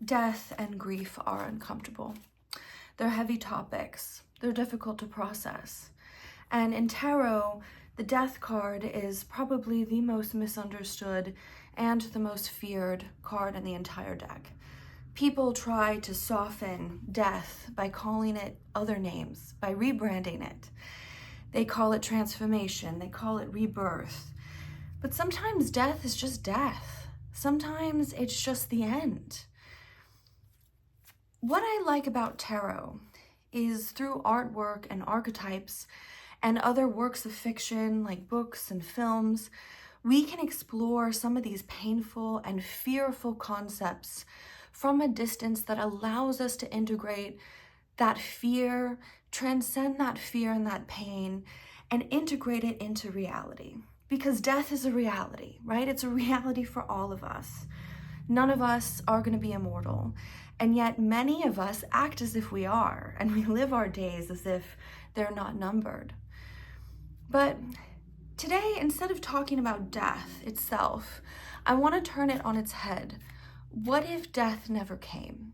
Death and grief are uncomfortable. They're heavy topics. They're difficult to process. And in tarot, the death card is probably the most misunderstood and the most feared card in the entire deck. People try to soften death by calling it other names, by rebranding it. They call it transformation, they call it rebirth. But sometimes death is just death. Sometimes it's just the end. What I like about tarot is through artwork and archetypes and other works of fiction like books and films, we can explore some of these painful and fearful concepts from a distance that allows us to integrate that fear, transcend that fear and that pain, and integrate it into reality. Because death is a reality, right? It's a reality for all of us. None of us are going to be immortal, and yet many of us act as if we are, and we live our days as if they're not numbered. But today, instead of talking about death itself, I want to turn it on its head. What if death never came?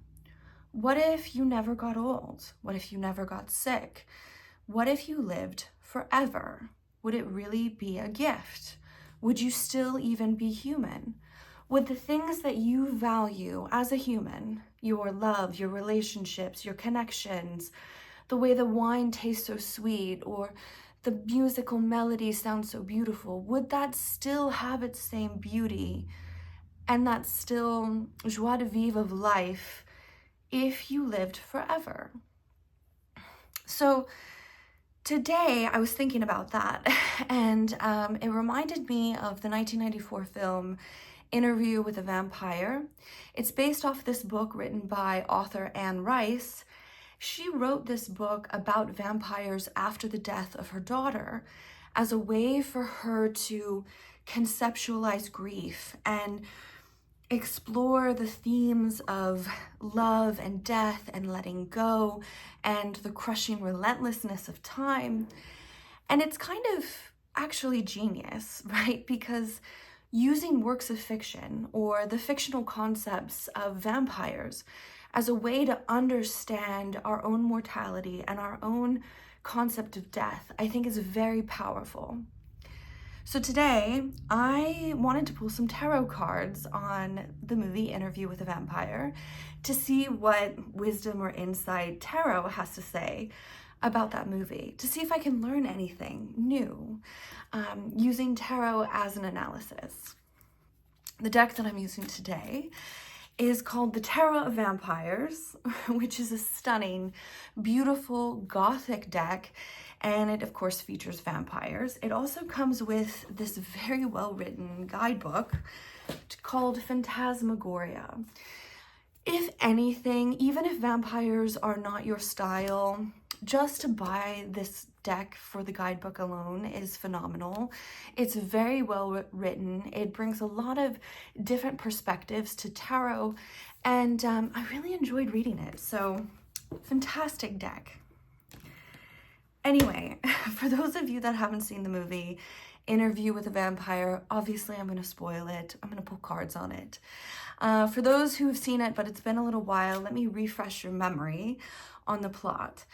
What if you never got old? What if you never got sick? What if you lived forever? Would it really be a gift? Would you still even be human? Would the things that you value as a human, your love, your relationships, your connections, the way the wine tastes so sweet, or the musical melody sounds so beautiful, would that still have its same beauty and that still joie de vivre of life if you lived forever? So today I was thinking about that, and it reminded me of the 1994 film Interview with a Vampire. It's based off this book written by author Anne Rice. She wrote this book about vampires after the death of her daughter as a way for her to conceptualize grief and explore the themes of love and death and letting go and the crushing relentlessness of time. And it's kind of actually genius, right? Because using works of fiction or the fictional concepts of vampires as a way to understand our own mortality and our own concept of death, I think is very powerful. So today, I wanted to pull some tarot cards on the movie Interview with a Vampire to see what wisdom or insight tarot has to say about that movie, to see if I can learn anything new using tarot as an analysis. The deck that I'm using today is called the Tarot of Vampires, which is a stunning, beautiful Gothic deck, and it of course features vampires. It also comes with this very well-written guidebook called Phantasmagoria. If anything, even if vampires are not your style, just to buy this deck for the guidebook alone is phenomenal. It's very well written. It brings a lot of different perspectives to tarot, and I really enjoyed reading it. So, fantastic deck. Anyway, for those of you that haven't seen the movie Interview with a Vampire, obviously I'm going to spoil it. I'm going to pull cards on it. For those who have seen it, but it's been a little while, let me refresh your memory on the plot.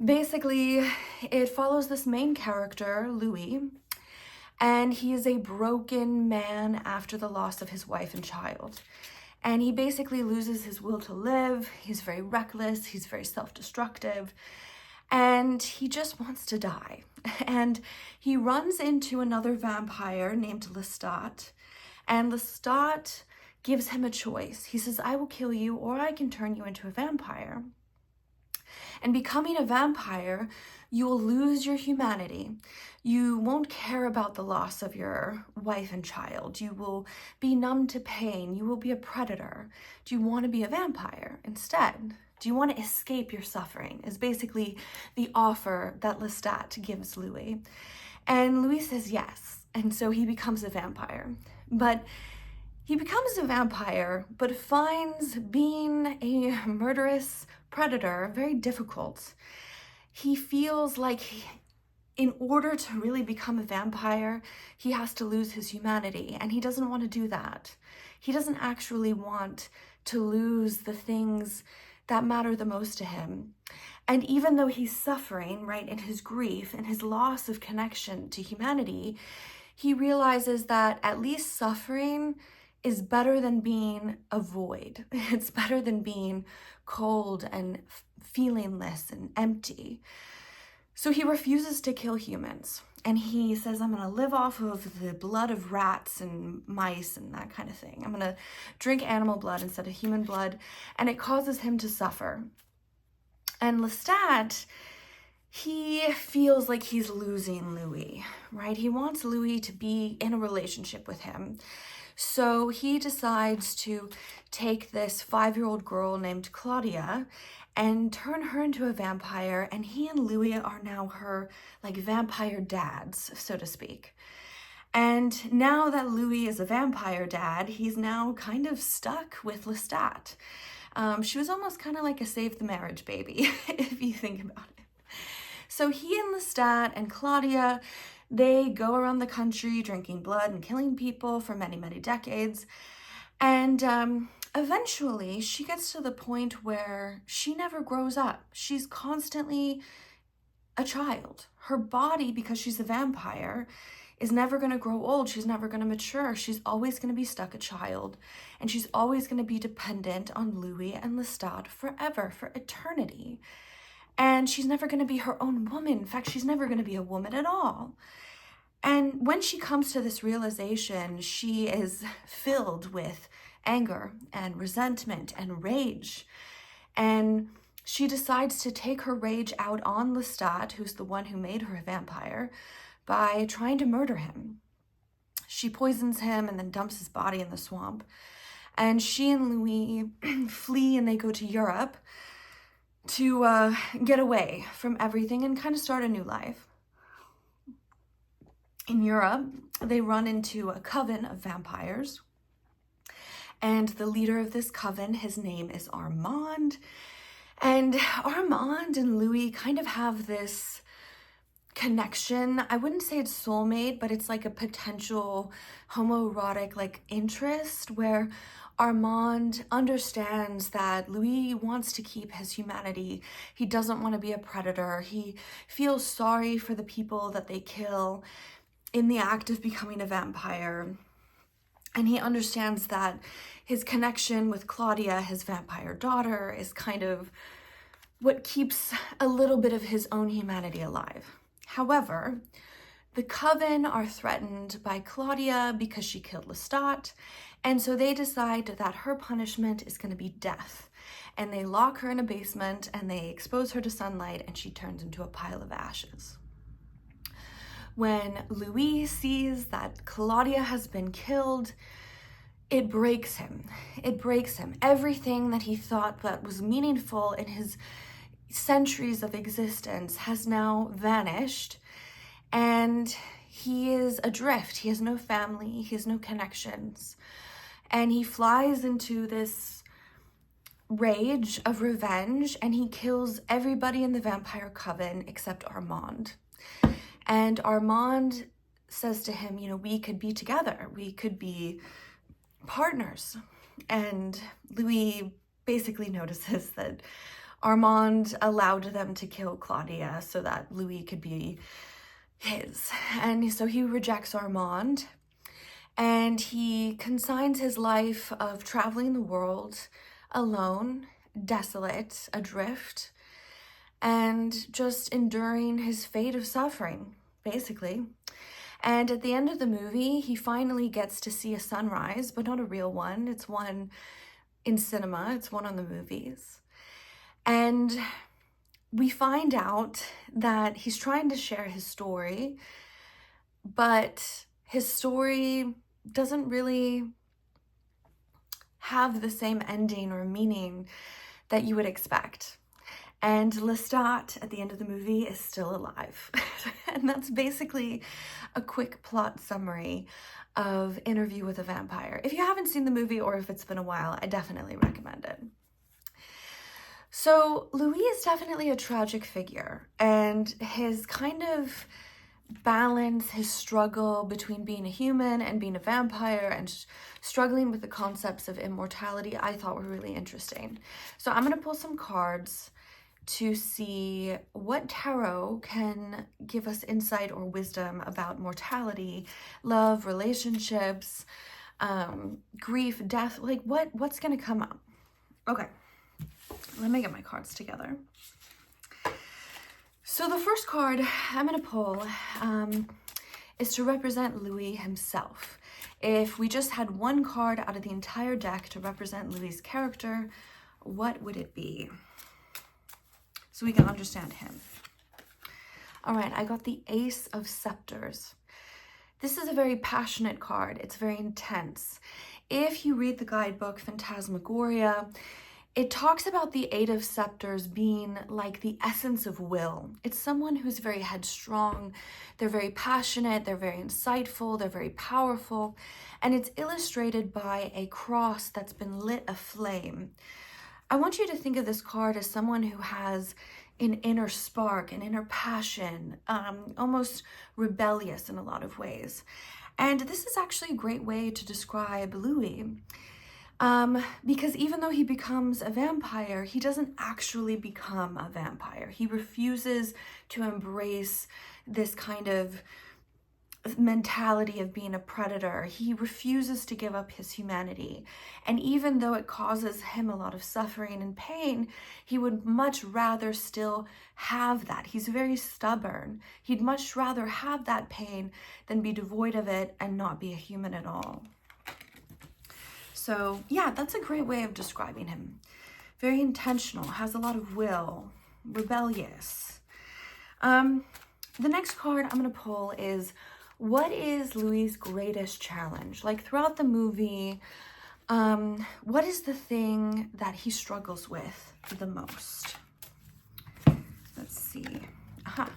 Basically, it follows this main character, Louis, and he is a broken man after the loss of his wife and child. And he basically loses his will to live. He's very reckless. He's very self-destructive. And he just wants to die. And he runs into another vampire named Lestat. And Lestat gives him a choice. He says, I will kill you, or I can turn you into a vampire. And becoming a vampire, you will lose your humanity. You won't care about the loss of your wife and child. You will be numb to pain. You will be a predator. Do you want to be a vampire instead? Do you want to escape your suffering? Is basically the offer that Lestat gives Louis. And Louis says yes. And so he becomes a vampire. But he becomes a vampire, but finds being a murderous predator very difficult. He feels like in order to really become a vampire, he has to lose his humanity, and he doesn't want to do that. He doesn't actually want to lose the things that matter the most to him. And even though he's suffering, right, in his grief and his loss of connection to humanity, he realizes that at least suffering is better than being a void. It's better than being cold and feelingless and empty. So he refuses to kill humans. And he says, I'm going to live off of the blood of rats and mice and that kind of thing. I'm going to drink animal blood instead of human blood. And it causes him to suffer. And Lestat, he feels like he's losing Louis, right? He wants Louis to be in a relationship with him. So he decides to take this 5-year-old girl named Claudia and turn her into a vampire, and he and Louis are now her like vampire dads, so to speak. And now that Louis is a vampire dad, he's now kind of stuck with Lestat. She was almost kind of like a save the marriage baby, if you think about it. So he and Lestat and Claudia, they go around the country drinking blood and killing people for many, many decades. And eventually she gets to the point where she never grows up. She's constantly a child. Her body, because she's a vampire, is never going to grow old. She's never going to mature. She's always going to be stuck a child. And she's always going to be dependent on Louis and Lestat forever, for eternity. And she's never going to be her own woman. In fact, she's never going to be a woman at all. And when she comes to this realization, she is filled with anger and resentment and rage. And she decides to take her rage out on Lestat, who's the one who made her a vampire, by trying to murder him. She poisons him and then dumps his body in the swamp. And she and Louis flee, and they go to Europe to get away from everything and kind of start a new life. In Europe, they run into a coven of vampires. And the leader of this coven, his name is Armand. And Armand and Louis kind of have this connection. I wouldn't say it's soulmate, but it's like a potential homoerotic like interest, where Armand understands that Louis wants to keep his humanity. He doesn't want to be a predator. He feels sorry for the people that they kill in the act of becoming a vampire. And he understands that his connection with Claudia, his vampire daughter, is kind of what keeps a little bit of his own humanity alive. However, the coven are threatened by Claudia because she killed Lestat, and so they decide that her punishment is going to be death. And they lock her in a basement and they expose her to sunlight, and she turns into a pile of ashes. When Louis sees that Claudia has been killed, it breaks him. It breaks him. Everything that he thought that was meaningful in his centuries of existence has now vanished, and he is adrift. He has no family, he has no connections, and he flies into this rage of revenge, and he kills everybody in the vampire coven except Armand. And Armand says to him, you know, we could be together, we could be partners. And Louis basically notices that Armand allowed them to kill Claudia so that Louis could be his. And so he rejects Armand, and he consigns his life of traveling the world alone, desolate, adrift, and just enduring his fate of suffering, basically. And at the end of the movie, he finally gets to see a sunrise, but not a real one. It's one in cinema, it's one on the movies. And we find out that he's trying to share his story, but his story doesn't really have the same ending or meaning that you would expect. And Lestat at the end of the movie is still alive. And that's basically a quick plot summary of Interview with a Vampire. If you haven't seen the movie, or if it's been a while, I definitely recommend it. So Louis is definitely a tragic figure, and his kind of balance, his struggle between being a human and being a vampire and struggling with the concepts of immortality, I thought were really interesting. So I'm going to pull some cards to see what tarot can give us insight or wisdom about mortality, love, relationships, grief, death, like what's going to come up. Okay, let me get my cards together. So the first card I'm going to pull is to represent Louis himself. If we just had one card out of the entire deck to represent Louis's character, what would it be? So we can understand him. All right, I got the Ace of Scepters. This is a very passionate card. It's very intense. If you read the guidebook Phantasmagoria, it talks about the Eight of Scepters being like the essence of will. It's someone who's very headstrong, they're very passionate, they're very insightful, they're very powerful, and it's illustrated by a cross that's been lit aflame. I want you to think of this card as someone who has an inner spark, an inner passion, almost rebellious in a lot of ways. And this is actually a great way to describe Louis. Because even though he becomes a vampire, he doesn't actually become a vampire. He refuses to embrace this kind of mentality of being a predator. He refuses to give up his humanity. And even though it causes him a lot of suffering and pain, he would much rather still have that. He's very stubborn. He'd much rather have that pain than be devoid of it and not be a human at all. So yeah, that's a great way of describing him. Very intentional, has a lot of will, rebellious. The next card I'm going to pull is, what is Louis' greatest challenge? Like throughout the movie, what is the thing that he struggles with the most? Let's see. Aha.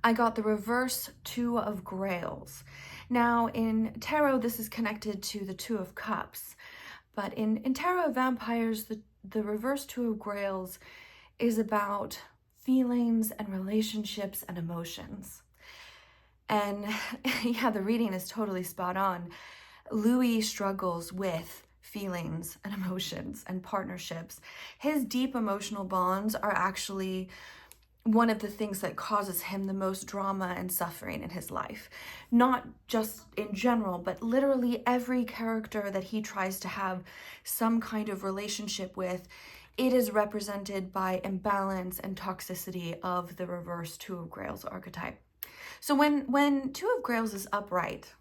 I got the reverse Two of Grails. Now, in tarot, this is connected to the Two of Cups. But in Tarot of Vampires, the reverse Two of Grails is about feelings and relationships and emotions. And yeah, the reading is totally spot on. Louis struggles with feelings and emotions and partnerships. His deep emotional bonds are actually one of the things that causes him the most drama and suffering in his life. Not just in general, but literally every character that he tries to have some kind of relationship with, it is represented by imbalance and toxicity of the reverse Two of Grails archetype. So when Two of Grails is upright,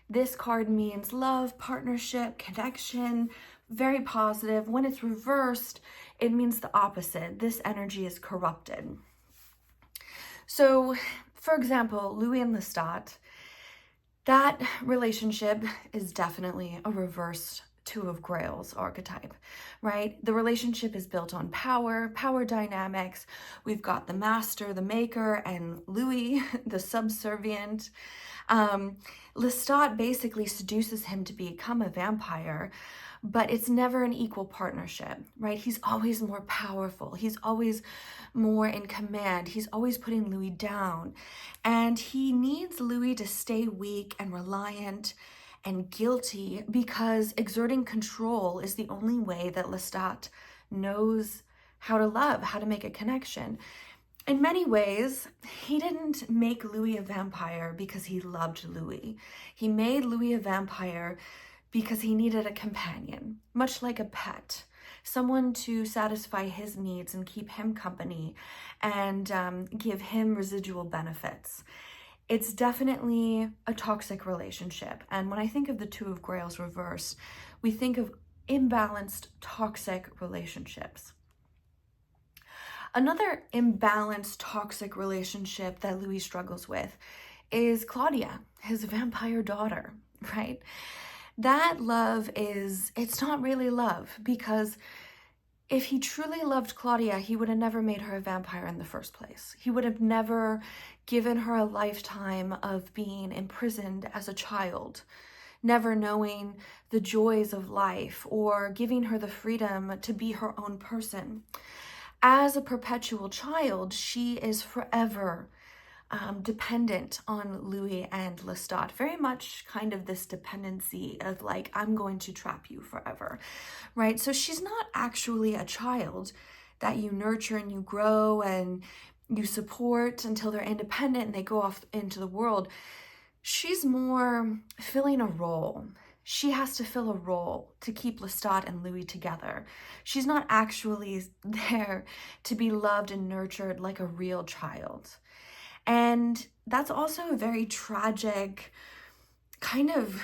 this card means love, partnership, connection, very positive. When it's reversed, it means the opposite. This energy is corrupted. So, for example, Louis and Lestat, that relationship is definitely a reversed Two of Grails archetype, right? The relationship is built on power dynamics. We've got the master, the maker, and Louis, the subservient. Lestat basically seduces him to become a vampire, but it's never an equal partnership, right? He's always more powerful. He's always more in command. He's always putting Louis down. And he needs Louis to stay weak and reliant and guilty, because exerting control is the only way that Lestat knows how to love, how to make a connection. In many ways, he didn't make Louis a vampire because he loved Louis. He made Louis a vampire because he needed a companion, much like a pet, someone to satisfy his needs and keep him company and give him residual benefits. It's definitely a toxic relationship. And when I think of the Two of Grails reverse, we think of imbalanced, toxic relationships. Another imbalanced, toxic relationship that Louis struggles with is Claudia, his vampire daughter, right? That love it's not really love, because if he truly loved Claudia, he would have never made her a vampire in the first place. He would have never given her a lifetime of being imprisoned as a child. never knowing the joys of life or giving her the freedom to be her own person. As a perpetual child, she is forever dependent on Louis and Lestat. Very much kind of this dependency of like, I'm going to trap you forever, right? So she's not actually a child that you nurture and you grow and you support until they're independent and they go off into the world. She's more filling a role. She has to fill a role to keep Lestat and Louis together. She's not actually there to be loved and nurtured like a real child. And that's also a very tragic, kind of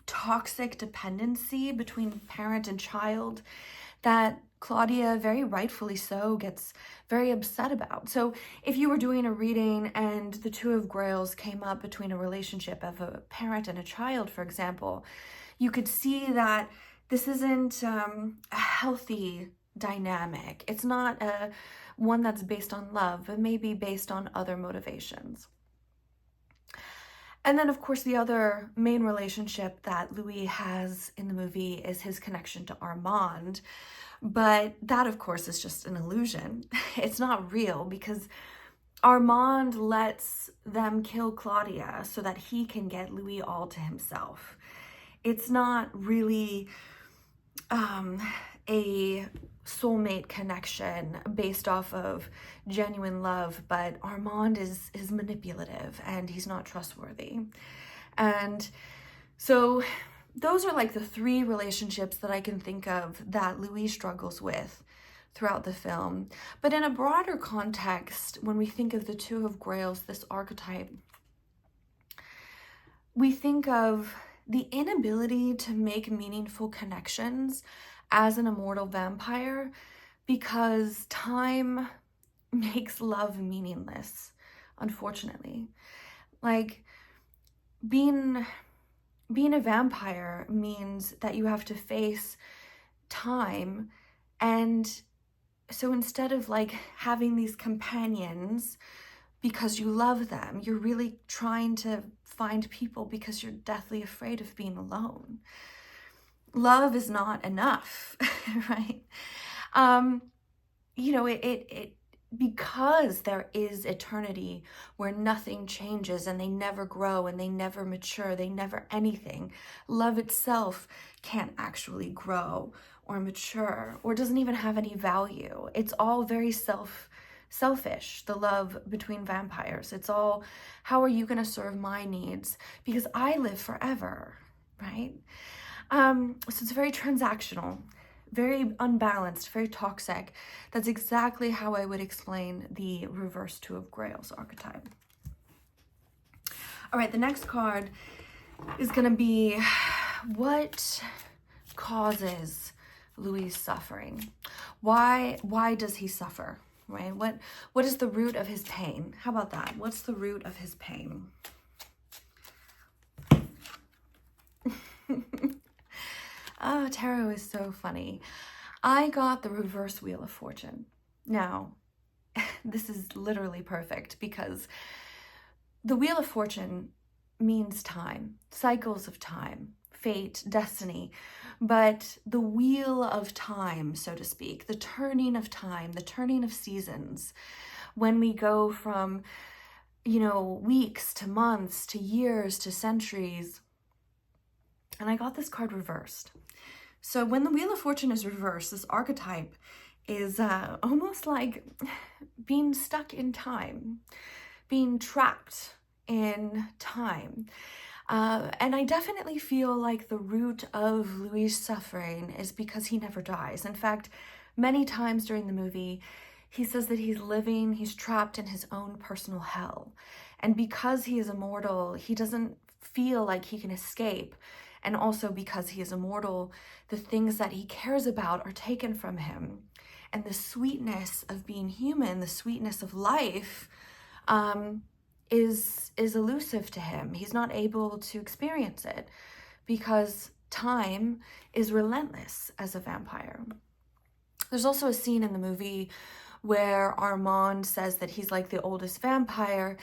toxic dependency between parent and child that Claudia, very rightfully so, gets very upset about. So if you were doing a reading and the Two of Grails came up between a relationship of a parent and a child, for example, you could see that this isn't a healthy dynamic. It's not one that's based on love, but maybe based on other motivations. And then, of course, the other main relationship that Louis has in the movie is his connection to Armand. But that, of course, is just an illusion. It's not real because Armand lets them kill Claudia so that he can get Louis all to himself. It's not really a soulmate connection based off of genuine love, but Armand is manipulative and he's not trustworthy. And so those are like the three relationships that I can think of that Louis struggles with throughout the film. But in a broader context, when we think of the Two of Grails, this archetype, we think of the inability to make meaningful connections as an immortal vampire because time makes love meaningless, unfortunately. Like, being a vampire means that you have to face time, and so instead of like having these companions because you love them, you're really trying to find people because you're deathly afraid of being alone. Love is not enough, right? You know, it because there is eternity where nothing changes and they never grow and they never mature, they never anything. Love itself can't actually grow or mature or doesn't even have any value. It's all very selfish, the love between vampires. It's all, how are you going to serve my needs? Because I live forever, right? So it's very transactional, very unbalanced, very toxic. That's exactly how I would explain the reverse Two of Grails archetype. All right, the next card is going to be what causes Louis' suffering? Why does he suffer, right? What is the root of his pain? How about that? What's the root of his pain? Oh, tarot is so funny. I got the reverse Wheel of Fortune. Now, this is literally perfect because the Wheel of Fortune means time, cycles of time, fate, destiny, but the wheel of time, so to speak, the turning of time, the turning of seasons, when we go from, you know, weeks to months to years to centuries. And I got this card reversed. So when the Wheel of Fortune is reversed, this archetype is almost like being stuck in time, being trapped in time. And I definitely feel like the root of Louis' suffering is because he never dies. In fact, many times during the movie, he says that he's trapped in his own personal hell. And because he is immortal, he doesn't feel like he can escape. And also because he is immortal, the things that he cares about are taken from him. And the sweetness of being human, the sweetness of life, is elusive to him. He's not able to experience it because time is relentless as a vampire. There's also a scene in the movie where Armand says that he's like the oldest vampire,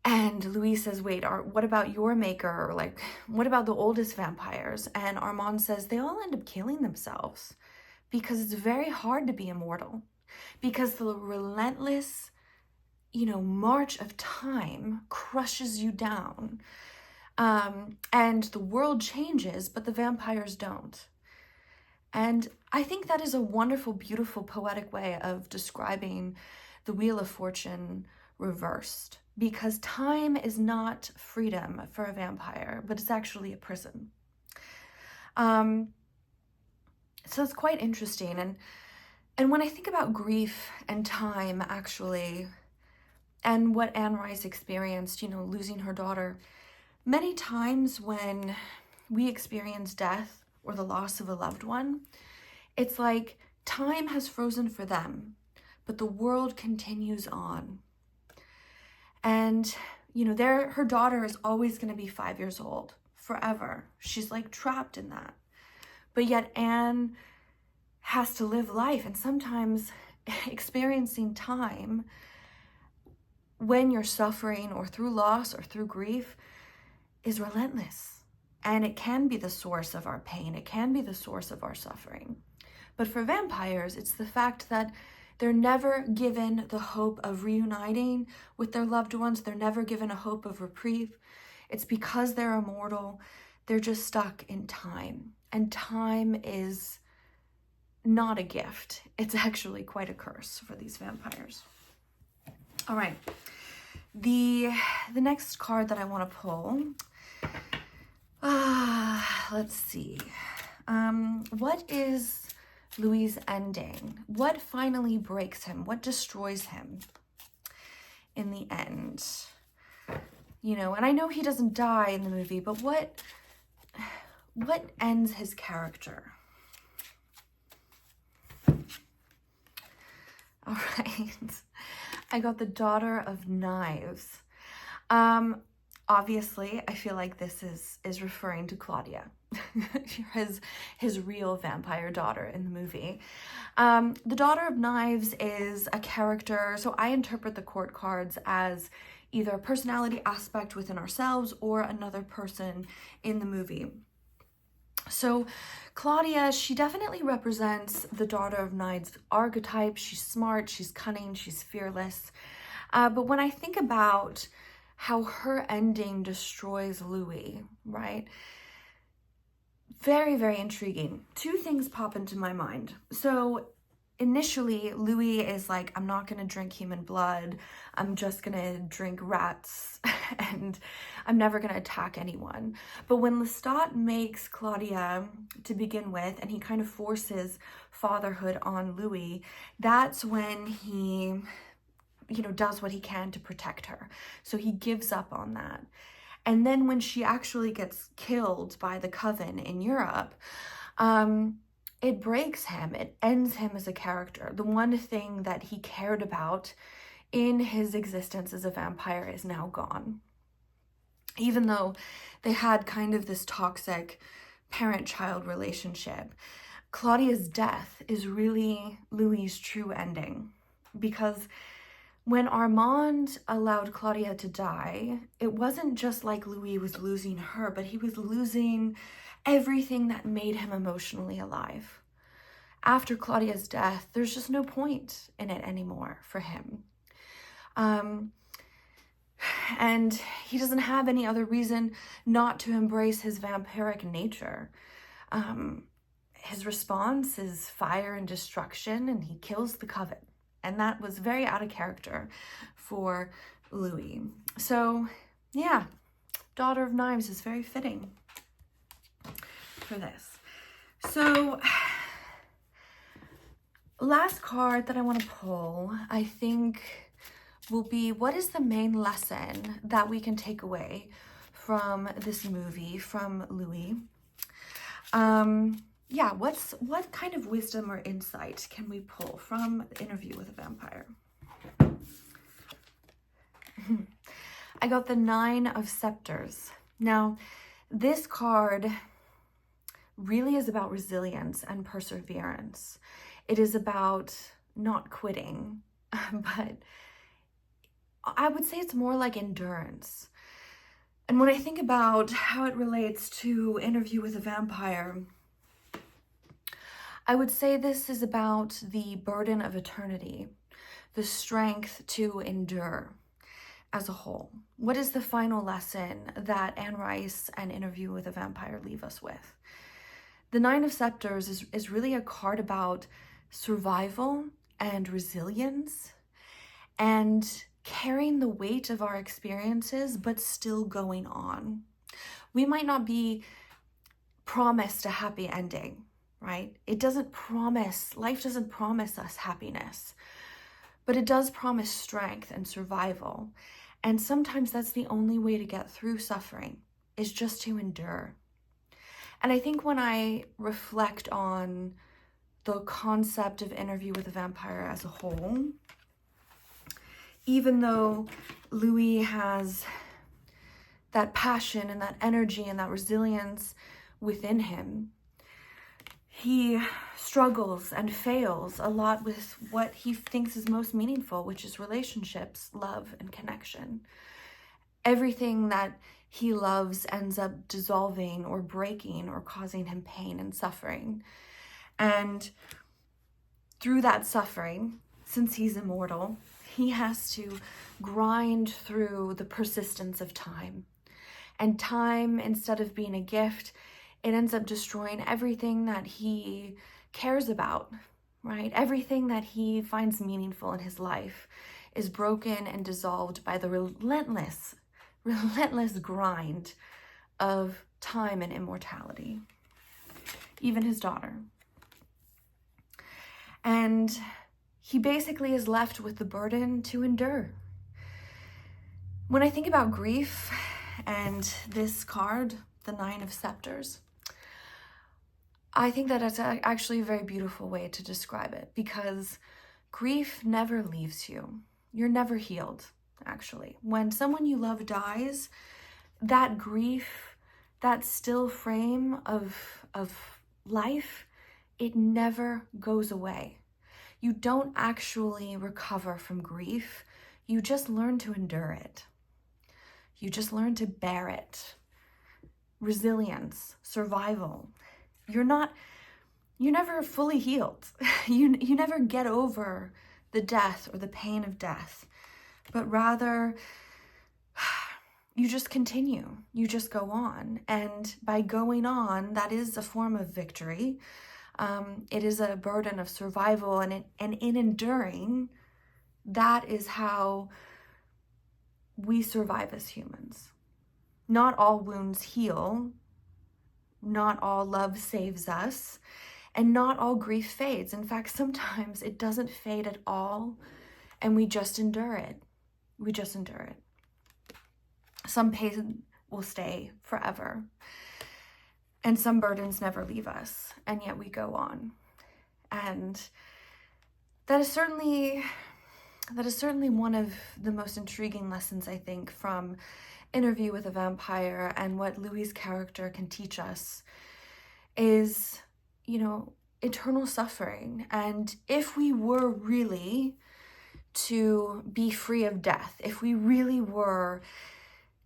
And Louis says, wait, what about your maker? Or like, what about the oldest vampires? And Armand says, they all end up killing themselves because it's very hard to be immortal, because the relentless, march of time crushes you down. And the world changes, but the vampires don't. And I think that is a wonderful, beautiful, poetic way of describing the Wheel of Fortune reversed, because time is not freedom for a vampire, but it's actually a prison. So it's quite interesting. And when I think about grief and time, actually, and what Anne Rice experienced, losing her daughter, many times when we experience death or the loss of a loved one, it's like time has frozen for them, but the world continues on. And, her daughter is always going to be 5 years old, forever. She's like trapped in that. But yet Anne has to live life, and sometimes experiencing time when you're suffering or through loss or through grief is relentless. And it can be the source of our pain. It can be the source of our suffering. But for vampires, it's the fact that they're never given the hope of reuniting with their loved ones. They're never given a hope of reprieve. It's because they're immortal. They're just stuck in time. And time is not a gift. It's actually quite a curse for these vampires. All right. The next card that I want to pull, let's see. What is Louis' ending? What finally breaks him? What destroys him in the end? And I know he doesn't die in the movie, but what ends his character? All right. I got the Daughter of Knives. Obviously, I feel like this is referring to Claudia, his real vampire daughter in the movie. The Daughter of Knives is a character, so I interpret the court cards as either a personality aspect within ourselves or another person in the movie. So Claudia, she definitely represents the Daughter of Knives archetype. She's smart, she's cunning, she's fearless. But when I think about how her ending destroys Louis, right? Very, very intriguing. Two things pop into my mind. So initially, Louis is like, I'm not going to drink human blood. I'm just going to drink rats and I'm never going to attack anyone. But when Lestat makes Claudia to begin with, and he kind of forces fatherhood on Louis, that's when he, does what he can to protect her. So he gives up on that. And then when she actually gets killed by the Coven in Europe, it breaks him. It ends him as a character. The one thing that he cared about in his existence as a vampire is now gone. Even though they had kind of this toxic parent-child relationship, Claudia's death is really Louis' true ending. Because when Armand allowed Claudia to die, it wasn't just like Louis was losing her, but he was losing everything that made him emotionally alive. After Claudia's death, there's just no point in it anymore for him. And he doesn't have any other reason not to embrace his vampiric nature. His response is fire and destruction, and he kills the Coven. And that was very out of character for Louis. So, yeah, Daughter of Knives is very fitting for this. So, last card that I want to pull, I think, will be, what is the main lesson that we can take away from this movie, from Louis? Yeah, what kind of wisdom or insight can we pull from the Interview with a Vampire? I got the 9 of Scepters. Now, this card really is about resilience and perseverance. It is about not quitting, but I would say it's more like endurance. And when I think about how it relates to Interview with a Vampire, I would say this is about the burden of eternity, the strength to endure as a whole. What is the final lesson that Anne Rice and Interview with a Vampire leave us with? The Nine of Scepters is really a card about survival and resilience and carrying the weight of our experiences, but still going on. We might not be promised a happy ending, right? Life doesn't promise us happiness, but it does promise strength and survival. And sometimes that's the only way to get through suffering, is just to endure. And I think when I reflect on the concept of Interview with a Vampire as a whole, even though Louis has that passion and that energy and that resilience within him, he struggles and fails a lot with what he thinks is most meaningful, which is relationships, love, and connection. Everything that he loves ends up dissolving or breaking or causing him pain and suffering. And through that suffering, since he's immortal, he has to grind through the persistence of time. And time, instead of being a gift, it ends up destroying everything that he cares about, right? Everything that he finds meaningful in his life is broken and dissolved by the relentless grind of time and immortality. Even his daughter. And he basically is left with the burden to endure. When I think about grief and this card, the Nine of Scepters, I think that it's actually a very beautiful way to describe it, because grief never leaves you. You're never healed, actually. When someone you love dies, that grief, that still frame of life, it never goes away. You don't actually recover from grief. You just learn to endure it. You just learn to bear it. Resilience, survival. You're never fully healed. You never get over the death or the pain of death, but rather you just continue. You just go on. And by going on, that is a form of victory. It is a burden of survival, and in enduring, that is how we survive as humans. Not all wounds heal, not all love saves us, and not all grief fades. In fact, sometimes it doesn't fade at all, and we just endure it. We just endure it. Some pain will stay forever, and some burdens never leave us, and yet we go on. And that is certainly one of the most intriguing lessons, I think, from Interview with a Vampire, and what Louis' character can teach us is, eternal suffering. And if we were really to be free of death, if we really were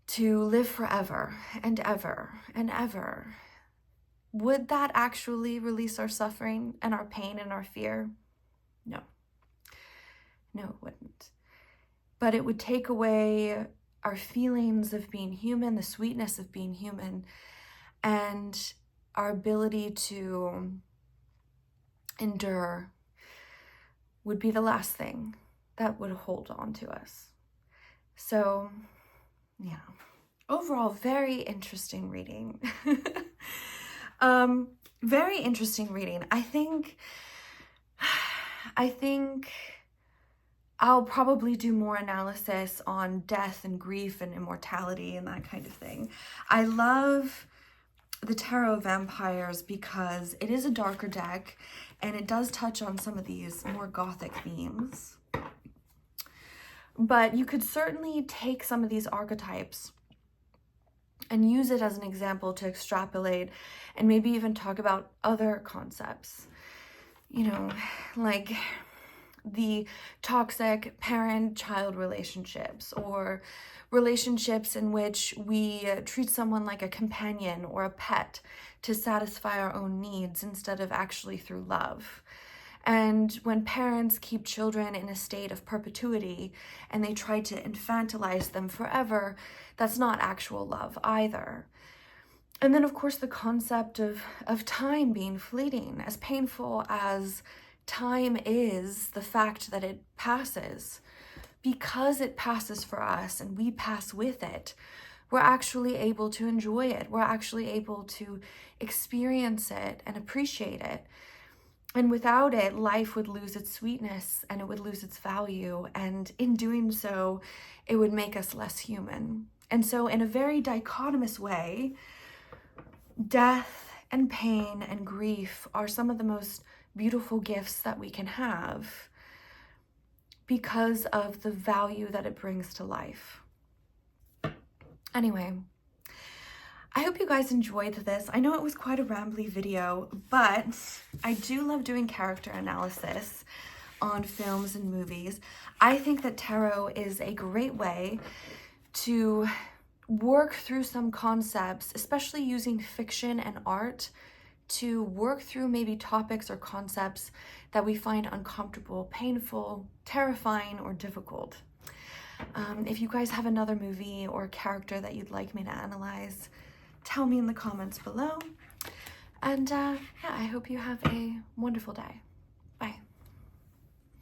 to live forever and ever and ever, would that actually release our suffering and our pain and our fear? No. No, it wouldn't. But it would take away our feelings of being human, the sweetness of being human, and our ability to endure would be the last thing that would hold on to us. So, yeah. Overall, very interesting reading. Very interesting reading. I think I'll probably do more analysis on death and grief and immortality and that kind of thing. I love the Tarot of Vampires because it is a darker deck, and it does touch on some of these more gothic themes. But you could certainly take some of these archetypes and use it as an example to extrapolate and maybe even talk about other concepts. Like the toxic parent-child relationships, or relationships in which we treat someone like a companion or a pet to satisfy our own needs instead of actually through love. And when parents keep children in a state of perpetuity and they try to infantilize them forever, that's not actual love either. And then, of course, the concept of time being fleeting. As painful as time is, the fact that it passes, because it passes for us and we pass with it, we're actually able to enjoy it. We're actually able to experience it and appreciate it. And without it, life would lose its sweetness and it would lose its value. And in doing so, it would make us less human. And so in a very dichotomous way, death and pain and grief are some of the most beautiful gifts that we can have because of the value that it brings to life. Anyway, I hope you guys enjoyed this. I know it was quite a rambly video, but I do love doing character analysis on films and movies. I think that tarot is a great way to work through some concepts, especially using fiction and art, to work through maybe topics or concepts that we find uncomfortable, painful, terrifying, or difficult. If you guys have another movie or character that you'd like me to analyze, tell me in the comments below. And yeah, I hope you have a wonderful day.